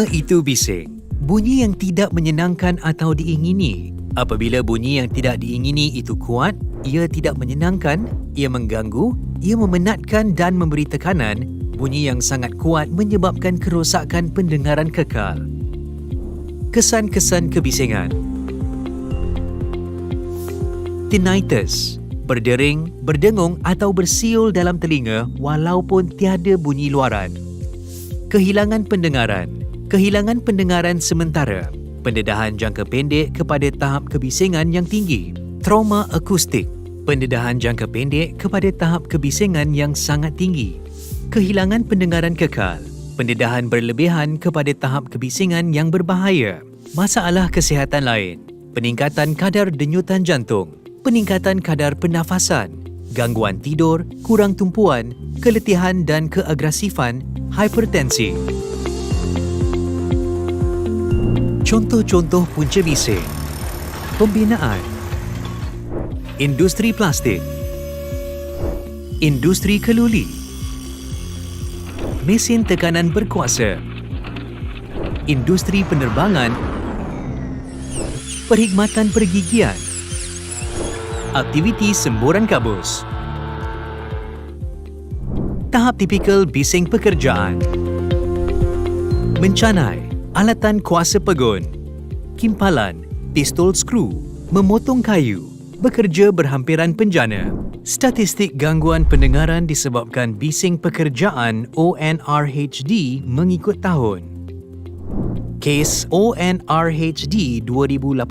Apa itu bising? Bunyi yang tidak menyenangkan atau diingini. Apabila bunyi yang tidak diingini itu kuat, ia tidak menyenangkan, ia mengganggu, ia memenatkan dan memberi tekanan. Bunyi yang sangat kuat menyebabkan kerosakan pendengaran kekal. Kesan-kesan kebisingan. Tinnitus, berdering, berdengung atau bersiul dalam telinga walaupun tiada bunyi luaran. Kehilangan pendengaran. Kehilangan pendengaran sementara. Pendedahan jangka pendek kepada tahap kebisingan yang tinggi. Trauma akustik. Pendedahan jangka pendek kepada tahap kebisingan yang sangat tinggi. Kehilangan pendengaran kekal. Pendedahan berlebihan kepada tahap kebisingan yang berbahaya. Masalah kesihatan lain. Peningkatan kadar denyutan jantung. Peningkatan kadar pernafasan. Gangguan tidur, kurang tumpuan, keletihan dan keagresifan, hipertensi. Contoh-contoh punca bising. Pembinaan. Industri plastik. Industri keluli. Mesin tekanan berkuasa. Industri penerbangan. Perkhidmatan pergigian. Aktiviti semburan kabus. Tahap tipikal bising pekerjaan. Mencanai. Alatan kuasa pegun, kimpalan, pistol skru, memotong kayu, bekerja berhampiran penjana. Statistik gangguan pendengaran disebabkan bising pekerjaan ONRHD mengikut tahun. Kes ONRHD 2018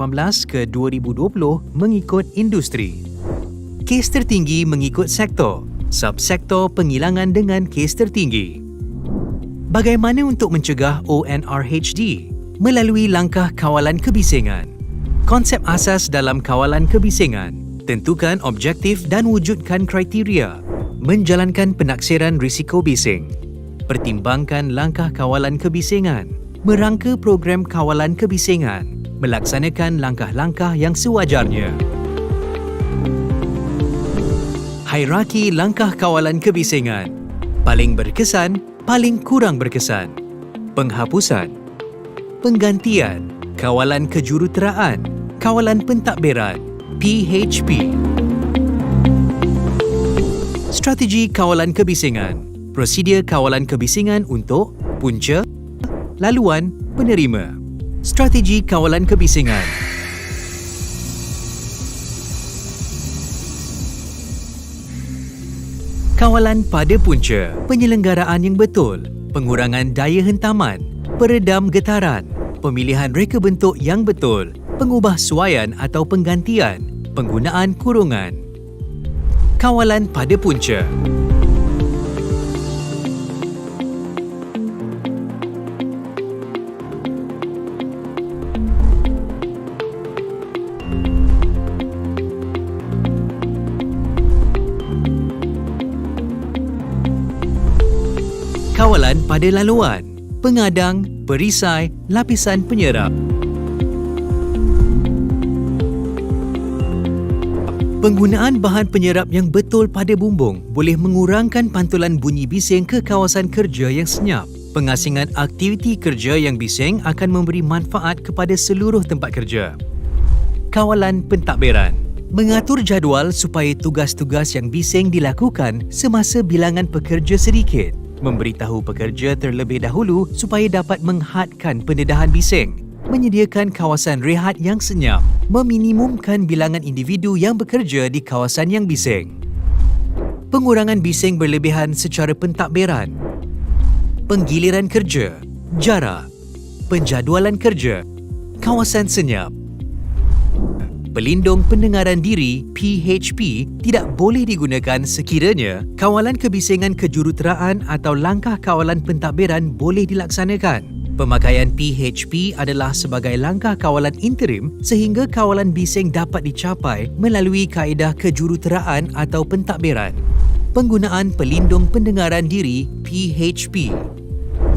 ke 2020 mengikut industri. Kes tertinggi mengikut sektor, subsektor penghilangan dengan kes tertinggi. Bagaimana untuk mencegah ONRHD? Melalui langkah kawalan kebisingan. Konsep asas dalam kawalan kebisingan. Tentukan objektif dan wujudkan kriteria. Menjalankan penaksiran risiko bising. Pertimbangkan langkah kawalan kebisingan. Merangka program kawalan kebisingan. Melaksanakan langkah-langkah yang sewajarnya. Hierarki langkah kawalan kebisingan. Paling berkesan, paling kurang berkesan. Penghapusan. Penggantian. Kawalan kejuruteraan. Kawalan pentadbiran. PHP. Strategi kawalan kebisingan. Prosedur kawalan kebisingan untuk punca, laluan, penerima. Strategi kawalan kebisingan. Kawalan pada punca, penyelenggaraan yang betul, pengurangan daya hentaman, peredam getaran, pemilihan reka bentuk yang betul, pengubah suaian atau penggantian, penggunaan kurungan. Kawalan pada punca. Kawalan pada laluan, pengadang, perisai, lapisan penyerap. Penggunaan bahan penyerap yang betul pada bumbung boleh mengurangkan pantulan bunyi bising ke kawasan kerja yang senyap. Pengasingan aktiviti kerja yang bising akan memberi manfaat kepada seluruh tempat kerja. Kawalan pentadbiran. Mengatur jadual supaya tugas-tugas yang bising dilakukan semasa bilangan pekerja sedikit. Memberitahu pekerja terlebih dahulu supaya dapat menghadkan pendedahan bising, menyediakan kawasan rehat yang senyap, meminimumkan bilangan individu yang bekerja di kawasan yang bising. Pengurangan bising berlebihan secara pentadbiran. Penggiliran kerja, jarak, penjadualan kerja, kawasan senyap. Pelindung pendengaran diri PHP tidak boleh digunakan sekiranya kawalan kebisingan kejuruteraan atau langkah kawalan pentadbiran boleh dilaksanakan. Pemakaian PHP adalah sebagai langkah kawalan interim sehingga kawalan bising dapat dicapai melalui kaedah kejuruteraan atau pentadbiran. Penggunaan pelindung pendengaran diri PHP.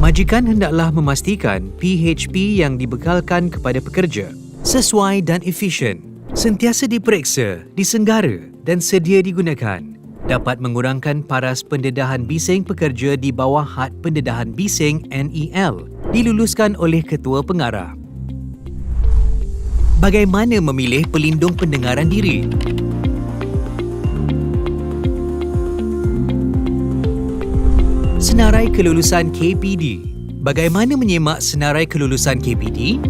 Majikan hendaklah memastikan PHP yang dibekalkan kepada pekerja sesuai dan efisien. Sentiasa diperiksa, disenggara dan sedia digunakan. Dapat mengurangkan paras pendedahan bising pekerja di bawah had pendedahan bising NEL diluluskan oleh Ketua Pengarah. Bagaimana memilih pelindung pendengaran diri? Senarai kelulusan KPD. Bagaimana menyemak senarai kelulusan KPD?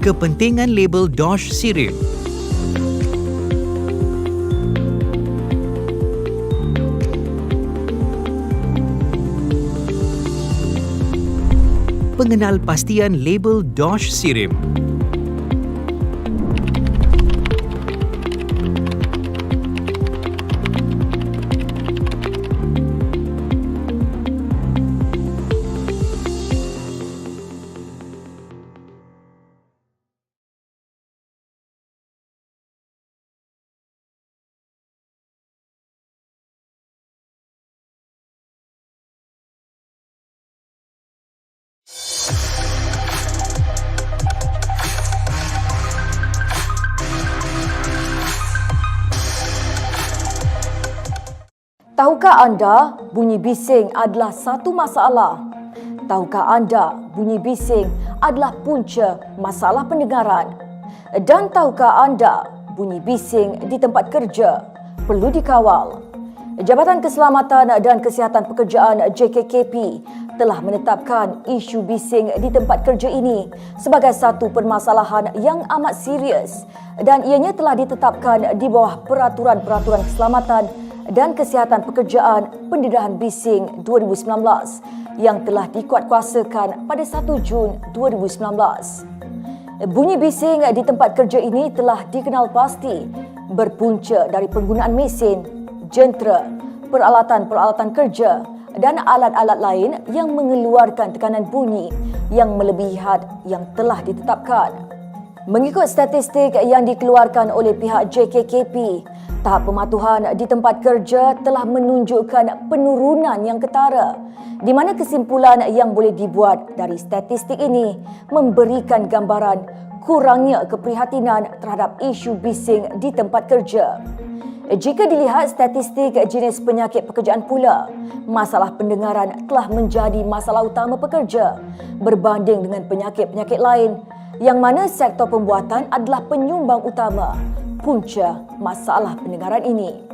Kepentingan label DOSH SIRIM. Pengenalpastian label DOSH SIRIM. Tahukah anda bunyi bising adalah satu masalah? Tahukah anda bunyi bising adalah punca masalah pendengaran? Dan tahukah anda bunyi bising di tempat kerja perlu dikawal? Jabatan Keselamatan dan Kesihatan Pekerjaan JKKP telah menetapkan isu bising di tempat kerja ini sebagai satu permasalahan yang amat serius dan ianya telah ditetapkan di bawah Peraturan-Peraturan Keselamatan dan Kesihatan Pekerjaan Pendedahan Bising 2019 yang telah dikuatkuasakan pada 1 Jun 2019. Bunyi bising di tempat kerja ini telah dikenal pasti berpunca dari penggunaan mesin, jentera, peralatan-peralatan kerja dan alat-alat lain yang mengeluarkan tekanan bunyi yang melebihi had yang telah ditetapkan. Mengikut statistik yang dikeluarkan oleh pihak JKKP, tahap pematuhan di tempat kerja telah menunjukkan penurunan yang ketara, di mana kesimpulan yang boleh dibuat dari statistik ini memberikan gambaran kurangnya keprihatinan terhadap isu bising di tempat kerja. Jika dilihat statistik jenis penyakit pekerjaan pula, masalah pendengaran telah menjadi masalah utama pekerja berbanding dengan penyakit-penyakit lain, yang mana sektor pembuatan adalah penyumbang utama punca masalah pendengaran ini.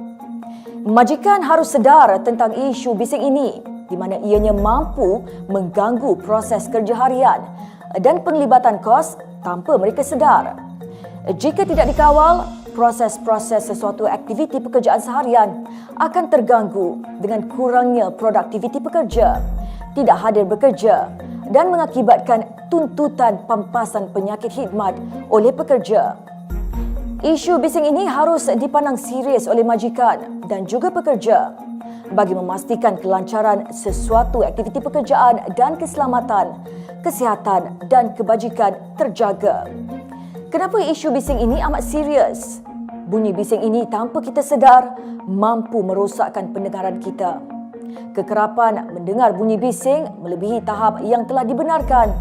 Majikan harus sedar tentang isu bising ini, di mana ianya mampu mengganggu proses kerja harian dan penglibatan kos tanpa mereka sedar. Jika tidak dikawal, proses-proses sesuatu aktiviti pekerjaan seharian akan terganggu dengan kurangnya produktiviti pekerja, tidak hadir bekerja dan mengakibatkan tuntutan pampasan penyakit khidmat oleh pekerja. Isu bising ini harus dipandang serius oleh majikan dan juga pekerja bagi memastikan kelancaran sesuatu aktiviti pekerjaan dan keselamatan, kesihatan dan kebajikan terjaga. Kenapa isu bising ini amat serius? Bunyi bising ini tanpa kita sedar mampu merosakkan pendengaran kita. Kekerapan mendengar bunyi bising melebihi tahap yang telah dibenarkan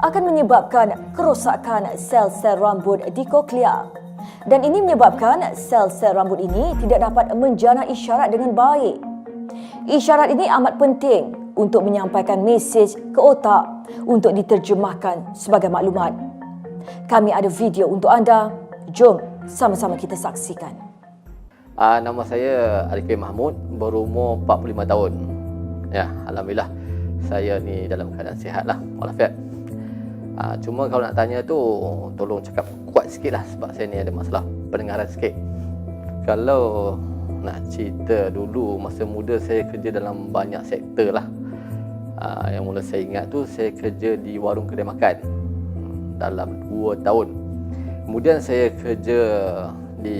akan menyebabkan kerosakan sel-sel rambut di koklea. Dan ini menyebabkan sel-sel rambut ini tidak dapat menjana isyarat dengan baik. Isyarat ini amat penting untuk menyampaikan mesej ke otak untuk diterjemahkan sebagai maklumat. Kami ada video untuk anda. Jom sama-sama kita saksikan. Nama saya Arifin Mahmud, berumur 45 tahun. Ya, alhamdulillah saya ni dalam keadaan sihatlah, walafiat. Cuma kalau nak tanya tu tolong cakap kuat sikitlah sebab saya ni ada masalah pendengaran sikit. Kalau nak cerita dulu masa muda saya kerja dalam banyak sektor lah. Yang mula saya ingat tu saya kerja di warung kedai makan dalam 2 tahun. Kemudian saya kerja di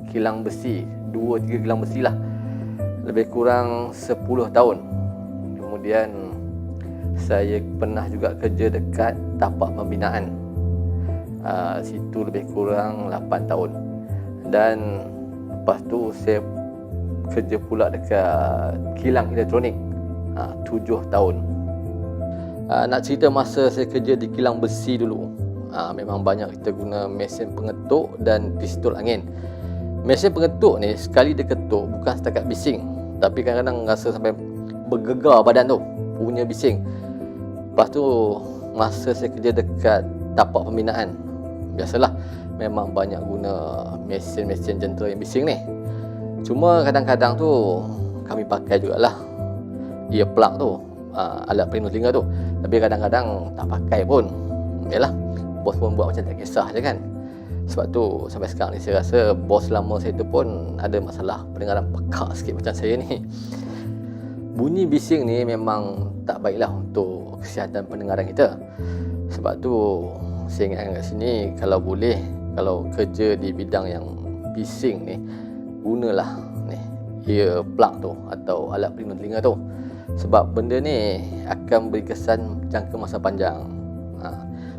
kilang besi, 2-3 kilang besi lah, lebih kurang 10 tahun. Kemudian saya pernah juga kerja dekat tapak pembinaan, situ lebih kurang 8 tahun. Dan lepas tu saya kerja pula dekat kilang elektronik, 7 tahun. Nak cerita masa saya kerja di kilang besi dulu, memang banyak kita guna mesin pengetuk dan pistol angin. Mesin pengetuk ni sekali dia ketuk bukan setakat bising, tapi kadang-kadang rasa sampai bergegar badan tu, punya bising. Lepas tu masa saya kerja dekat tapak pembinaan, biasalah memang banyak guna mesin-mesin jentera yang bising ni. Cuma kadang-kadang tu kami pakai jugalah earplug tu, alat pelindung telinga tu. Tapi kadang-kadang tak pakai pun. Yalah, bos pun buat macam tak kisah je kan. Sebab tu sampai sekarang ni saya rasa bos lama saya tu pun ada masalah pendengaran pekak sikit macam saya ni. Bunyi bising ni memang tak baiklah untuk kesihatan pendengaran kita. Sebab tu saya ingatkan kat sini, kalau boleh, kalau kerja di bidang yang bising ni, gunalah ni earplug tu atau alat pelindung telinga tu. Sebab benda ni akan beri kesan jangka masa panjang.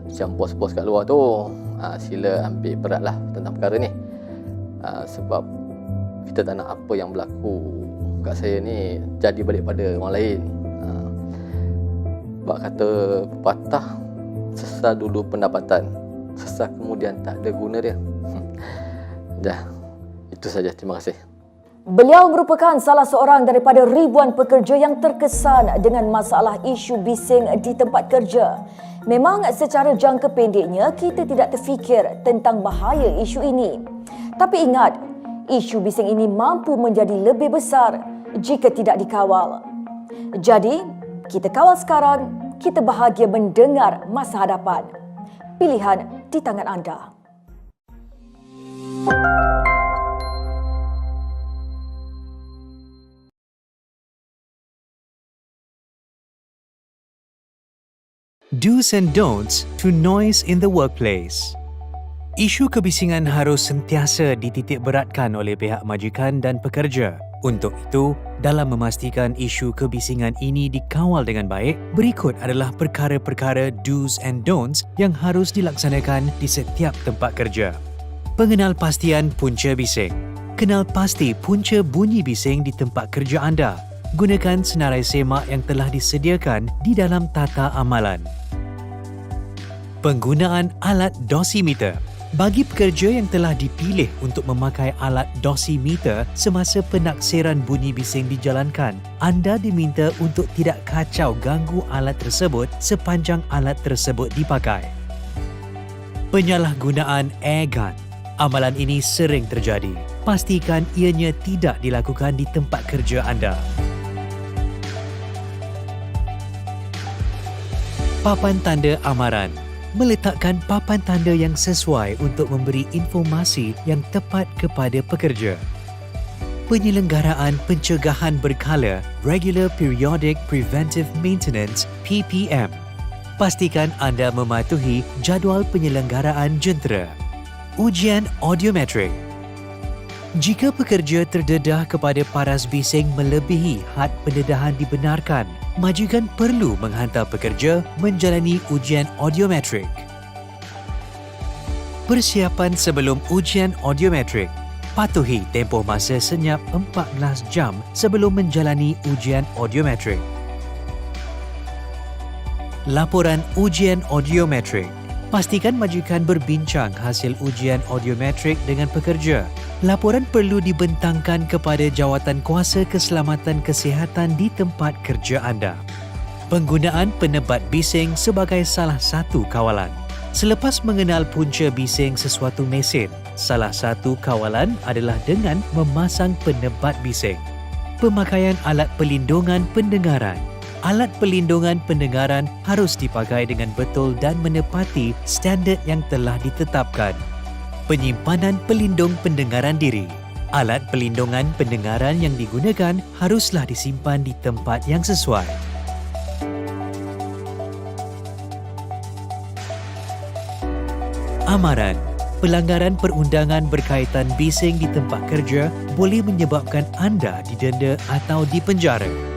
Macam bos-bos kat luar tu, sila ambil beratlah tentang perkara ni. Sebab kita tak nak apa yang berlaku kat saya ni jadi balik pada orang lain. Sebab kata pepatah, sesal dulu pendapatan, sesal kemudian tak ada guna dia. Dah, itu saja. Terima kasih. Beliau merupakan salah seorang daripada ribuan pekerja yang terkesan dengan masalah isu bising di tempat kerja. Memang secara jangka pendeknya kita tidak terfikir tentang bahaya isu ini. Tapi ingat, isu bising ini mampu menjadi lebih besar jika tidak dikawal. Jadi, kita kawal sekarang, kita bahagia mendengar masa hadapan. Pilihan di tangan anda. Do's and don'ts to noise in the workplace. Isu kebisingan harus sentiasa dititik beratkan oleh pihak majikan dan pekerja. Untuk itu, dalam memastikan isu kebisingan ini dikawal dengan baik, berikut adalah perkara-perkara do's and don'ts yang harus dilaksanakan di setiap tempat kerja. Pengenalpastian punca bising. Kenal pasti punca bunyi bising di tempat kerja anda. Gunakan senarai semak yang telah disediakan di dalam tata amalan. Penggunaan alat dosimeter. Bagi pekerja yang telah dipilih untuk memakai alat dosimeter semasa penaksiran bunyi bising dijalankan, anda diminta untuk tidak kacau ganggu alat tersebut sepanjang alat tersebut dipakai. Penyalahgunaan air gun. Amalan ini sering terjadi. Pastikan ianya tidak dilakukan di tempat kerja anda. Papan tanda amaran. Meletakkan papan tanda yang sesuai untuk memberi informasi yang tepat kepada pekerja. Penyelenggaraan pencegahan berkala, Regular Periodic Preventive Maintenance, PPM. Pastikan anda mematuhi jadual penyelenggaraan jentera. Ujian audiometrik. Jika pekerja terdedah kepada paras bising melebihi had pendedahan dibenarkan, majikan perlu menghantar pekerja menjalani ujian audiometrik. Persiapan sebelum ujian audiometrik. Patuhi tempoh masa senyap 14 jam sebelum menjalani ujian audiometrik. Laporan ujian audiometrik. Pastikan majikan berbincang hasil ujian audiometrik dengan pekerja. Laporan perlu dibentangkan kepada jawatan kuasa keselamatan kesihatan di tempat kerja anda. Penggunaan penebat bising sebagai salah satu kawalan. Selepas mengenal punca bising sesuatu mesin, salah satu kawalan adalah dengan memasang penebat bising. Pemakaian alat pelindungan pendengaran. Alat pelindungan pendengaran harus dipakai dengan betul dan menepati standard yang telah ditetapkan. Penyimpanan pelindung pendengaran diri. Alat pelindungan pendengaran yang digunakan haruslah disimpan di tempat yang sesuai. Amaran. Pelanggaran perundangan berkaitan bising di tempat kerja boleh menyebabkan anda didenda atau dipenjara.